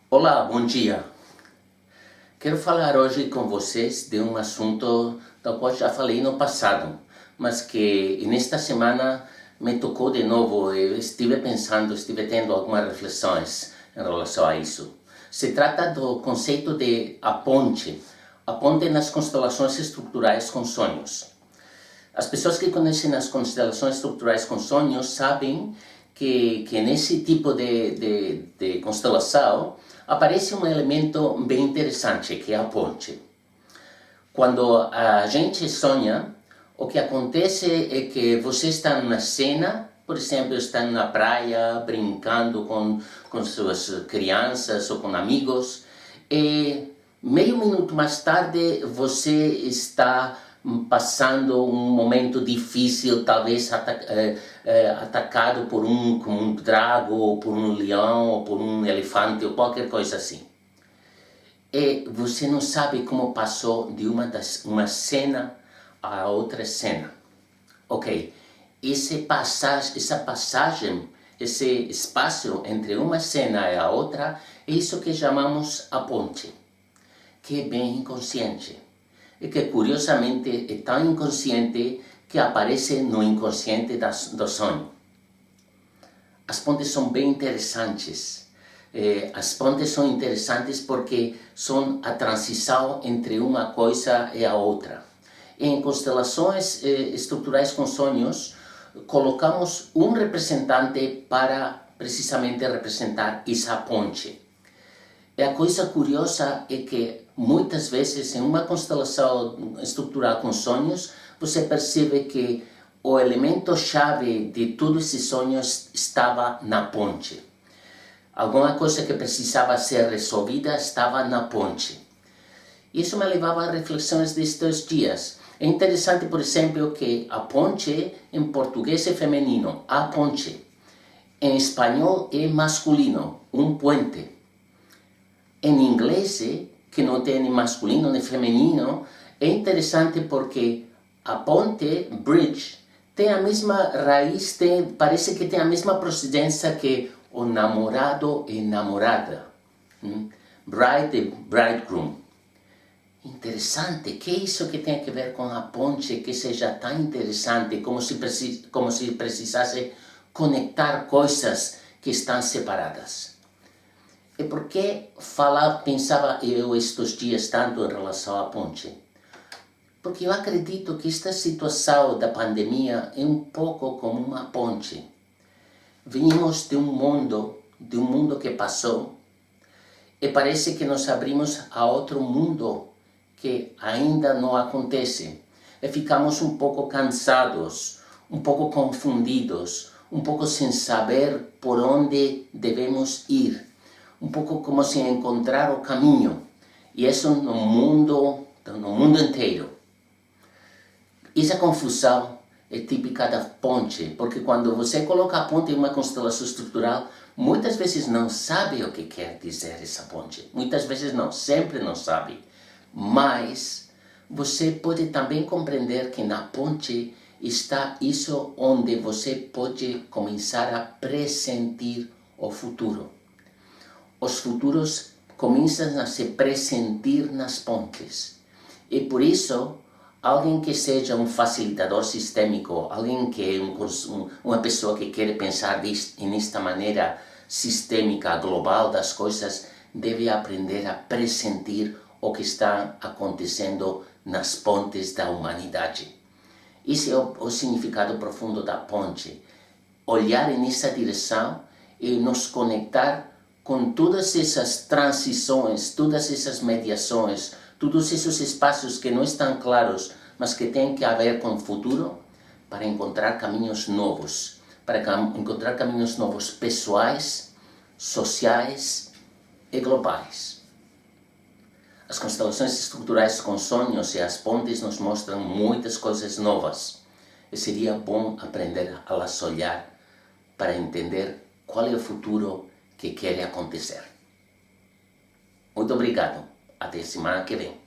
Olá, bom dia. Quero falar hoje com vocês de um assunto do qual já falei no passado, mas que nesta semana me tocou de novo. Eu estive pensando, estive tendo algumas reflexões em relação a isso. Se trata do conceito de a ponte nas constelações estruturais com sonhos. As pessoas que conhecem as constelações estruturais com sonhos sabem que nesse tipo de constelação aparece um elemento bem interessante, que é a ponte. Quando a gente sonha, o que acontece é que você está numa cena, por exemplo, está na praia brincando com suas crianças ou com amigos, e meio minuto mais tarde você está passando um momento difícil, talvez atacado por como um drago, ou por um leão, ou por um elefante, ou qualquer coisa assim. E você não sabe como passou de uma cena a outra cena. Ok, essa passagem, esse espaço entre uma cena e a outra, é isso que chamamos a ponte, que é bem inconsciente. E que curiosamente é tão inconsciente que aparece no inconsciente do sonho. As pontes são bem interessantes. As pontes são interessantes porque são a transição entre uma coisa e a outra. Em constelações estruturais com sonhos, colocamos um representante para precisamente representar essa ponte. E a coisa curiosa é que muitas vezes em uma constelação estrutural com sonhos, você percebe que o elemento-chave de todos esses sonhos estava na ponte. Alguma coisa que precisava ser resolvida estava na ponte. Isso me levava a reflexões destes dias. É interessante, por exemplo, que a ponte em português é feminino, a ponte. Em espanhol é masculino, um puente. Em inglês, que não tem nem masculino nem feminino, é interessante porque a ponte, bridge, tem a mesma raiz, parece que tem a mesma procedência que o namorado e namorada. Bride e bridegroom. Interessante, que é isso que tem a ver com a ponte que seja tão interessante, como se precisasse conectar coisas que estão separadas. E por que pensava eu estes dias tanto em relação à ponte? Porque eu acredito que esta situação da pandemia é um pouco como uma ponte. Vimos de um mundo que passou, e parece que nos abrimos a outro mundo que ainda não acontece. E ficamos um pouco cansados, um pouco confundidos, um pouco sem saber por onde devemos ir. Um pouco como se encontrar o caminho. E isso no mundo inteiro. Essa confusão é típica da ponte, porque quando você coloca a ponte em uma constelação estrutural, muitas vezes não sabe o que quer dizer essa ponte. Muitas vezes não, sempre não sabe. Mas você pode também compreender que na ponte está isso onde você pode começar a pressentir o futuro. Os futuros começam a se pressentir nas pontes. E por isso, alguém que seja um facilitador sistêmico, alguém que é uma pessoa que quer pensar nesta maneira sistêmica, global das coisas, deve aprender a pressentir o que está acontecendo nas pontes da humanidade. Esse é o significado profundo da ponte. Olhar nessa direção e nos conectar com todas essas transições, todas essas mediações, todos esses espaços que não estão claros, mas que têm que ver com o futuro, para encontrar caminhos novos, pessoais, sociais e globais. As constelações estruturais com sonhos e as pontes nos mostram muitas coisas novas. E seria bom aprender a las olhar para entender qual é o futuro que quer acontecer. Muito obrigado. Até semana que vem.